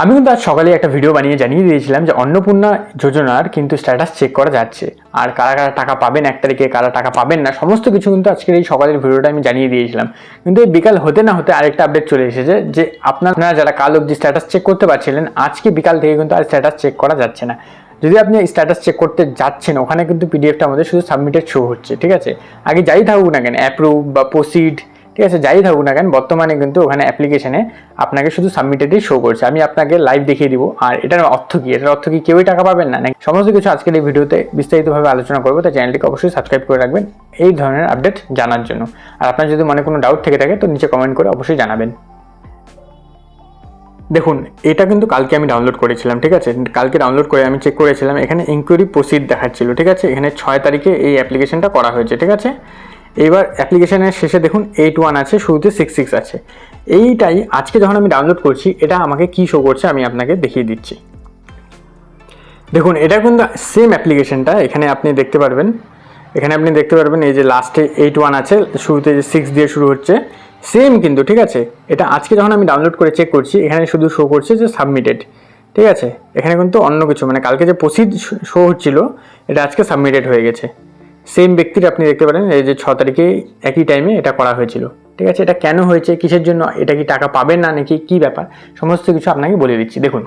আমি কিন্তু আজ সকালে একটা ভিডিও বানিয়ে জানিয়ে দিয়েছিলাম যে অন্নপূর্ণা যোজনার কিন্তু স্ট্যাটাস চেক করা যাচ্ছে, আর কারা কারা টাকা পাবেন 1 তারিখে, কারা টাকা পাবেন না, সমস্ত কিছু কিন্তু আজকের এই সকালের ভিডিওটা আমি জানিয়ে দিয়েছিলাম। কিন্তু এই বিকাল হতে না হতে আরেকটা আপডেট চলে এসেছে যে আপনারা যারা কাল অবধি স্ট্যাটাস চেক করতে পারছিলেন, আজকে বিকাল থেকে কিন্তু আর স্ট্যাটাস চেক করা যাচ্ছে না। যদি আপনি স্ট্যাটাস চেক করতে যাচ্ছেন, ওখানে কিন্তু পিডিএফটা আমাদের শুধু সাবমিটেড শো হচ্ছে, ঠিক আছে। আগে যাই থাকুক না কেন, অ্যাপ্রুভ বা প্রসিড, ঠিক আছে, যাই থাকুক না কেন, বর্তমানে কিন্তু ওখানে অ্যাপ্লিকেশনে আপনাকে শুধু সাবমিটেডই শো করছে। আমি আপনাকে লাইভ দেখিয়ে দিব। আর এটার অর্থ কি, এটার অর্থ কি কেউই টাকা পাবেন না, সমস্ত কিছু আজকের এই ভিডিওতে বিস্তারিতভাবে আলোচনা করবো। তাই চ্যানেলটিকে অবশ্যই সাবস্ক্রাইব করে রাখবেন এই ধরনের আপডেট জানার জন্য। আর আপনার যদি মনে কোনো ডাউট থেকে থাকে তো নিচে কমেন্ট করে অবশ্যই জানাবেন। দেখুন, এটা কিন্তু কালকে আমি ডাউনলোড করেছিলাম, ঠিক আছে। কালকে ডাউনলোড করে আমি চেক করেছিলাম, এখানে ইনকোয়ারি প্রসিড দেখাচ্ছিল, ঠিক আছে। এখানে 6 তারিখে এই অ্যাপ্লিকেশনটা করা হয়েছে, ঠিক আছে। এবার অ্যাপ্লিকেশনের শেষে দেখুন 81 আছে, শুরুতে 66 আছে। এইটাই আজকে যখন আমি ডাউনলোড করছি, এটা আমাকে কি শো করছে আমি আপনাকে দেখিয়ে দিচ্ছি। দেখুন, এটা কিন্তু সেম অ্যাপ্লিকেশনটা, এখানে আপনি দেখতে পারবেন, এই যে লাস্টে 81 আছে, শুরুতে যে 6 দিয়ে শুরু হচ্ছে, সেম কিন্তু, ঠিক আছে। এটা আজকে যখন আমি ডাউনলোড করে চেক করছি, এখানে শুধু শো করছে যে সাবমিটেড, ঠিক আছে। এখানে কিন্তু অন্য কিছু, মানে কালকে যে প্রসিড শো হচ্ছিল, এটা আজকে সাবমিটেড হয়ে গেছে। সেম ব্যক্তির আপনি দেখতে পারেন, এই যে 6 তারিখে একই টাইমে এটা করা হয়েছিল, ঠিক আছে। এটা কেন হয়েছে, কিসের জন্য, এটা কি টাকা পাবেন না নাকি কি ব্যাপার, সমস্ত কিছু আপনাকে বলে দিচ্ছি। দেখুন,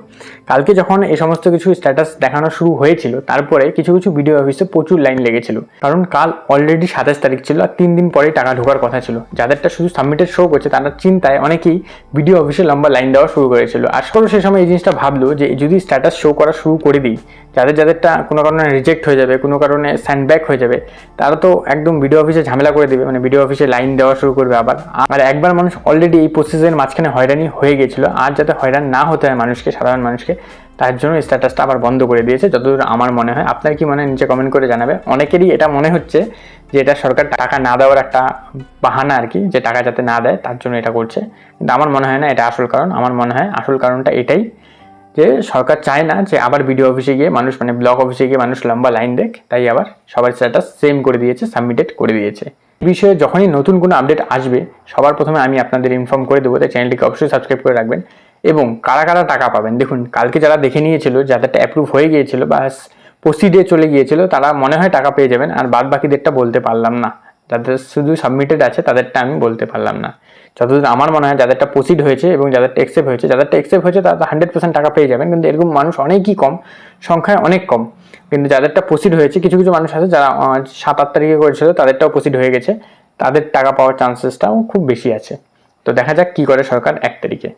কালকে যখন এই সমস্ত কিছু স্ট্যাটাস দেখানো শুরু হয়েছিল, তারপরে কিছু কিছু ভিডিও অফিসে প্রচুর লাইন লেগেছিল, কারণ কাল অলরেডি 27 তারিখ ছিল, আর 3 দিন পরে টাকা ঢোকার কথা ছিল। যাদেরটা শুধু সাবমিটেড শো করছে, তারা চিন্তায় অনেকেই ভিডিও অফিসে লম্বা লাইন দেওয়া শুরু করেছিল। আজকালও সেই সময় এই জিনিসটা ভাবলো যে যদি স্ট্যাটাস শো করা শুরু করে দিই, যাদেরটা কোনো কারণে রিজেক্ট হয়ে যাবে, কোনো কারণে স্যান্ডব্যাক হয়ে যাবে, তারা তো একদম ভিডিও অফিসে ঝামেলা করে দেবে, মানে ভিডিও অফিসে লাইন দেওয়া শুরু করবে আবার। আর একবার মানুষ অলরেডি এই প্রসেসের মাঝখানে হয়রানি হয়ে গেছিলো, আর যাতে হয়রান না হতে হয় মানুষকে, সাধারণ মানুষকে, তার জন্য স্ট্যাটাসটা আবার বন্ধ করে দিয়েছে, যতদূর আমার মনে হয়। আপনার কি মনে হয় নিচে কমেন্ট করে জানাবে। অনেকেরই এটা মনে হচ্ছে যে এটা সরকার টাকা না দেওয়ার একটা বাহানা আর কি, যে টাকা যাতে না দেয় তার জন্য এটা করছে, কিন্তু আমার মনে হয় না এটা আসল কারণ। আমার মনে হয় আসল কারণটা এটাই যে সরকার চায় না যে আবার বিডিও অফিসে গিয়ে মানুষ, মানে ব্লক অফিসে গিয়ে মানুষ লম্বা লাইন দেখ, তাই আবার সবার স্ট্যাটাস সেম করে দিয়েছে, সাবমিটেড করে দিয়েছে। এই বিষয়ে যখনই নতুন কোনো আপডেট আসবে, সবার প্রথমে আমি আপনাদের ইনফর্ম করে দেবো। তাই চ্যানেলটিকে অবশ্যই সাবস্ক্রাইব করে রাখবেন। এবং কারা কারা টাকা পাবেন, দেখুন কালকে যারা দেখে নিয়েছিল, যাদেরটা অ্যাপ্রুভ হয়ে গিয়েছিল বা প্রসিডে চলে গিয়েছিল, তারা মনে হয় টাকা পেয়ে যাবেন। আর বাদ বাকিদেরটা বলতে পারলাম না, যাদের শুধু সাবমিটেড আছে তাদেরটা আমি বলতে পারলাম না। যতদূর আমার মনে হয় যাদেরটা প্রসিড হয়েছে এবং যাদেরটা অ্যাকসেপ্ট হয়েছে, তারা 100% টাকা পেয়ে যাবেন। কিন্তু এরকম মানুষ অনেকই কম, সংখ্যায় অনেক কম। কিন্তু যাদেরটা প্রসিড হয়েছে, কিছু কিছু মানুষ আছে যারা 7-8 তারিখে করেছিল, তাদেরটাও প্রসিড হয়ে গেছে, তাদের টাকা পাওয়ার চান্সেসটাও খুব বেশি আছে। তো দেখা যাক কি করে সরকার 1 তারিখে।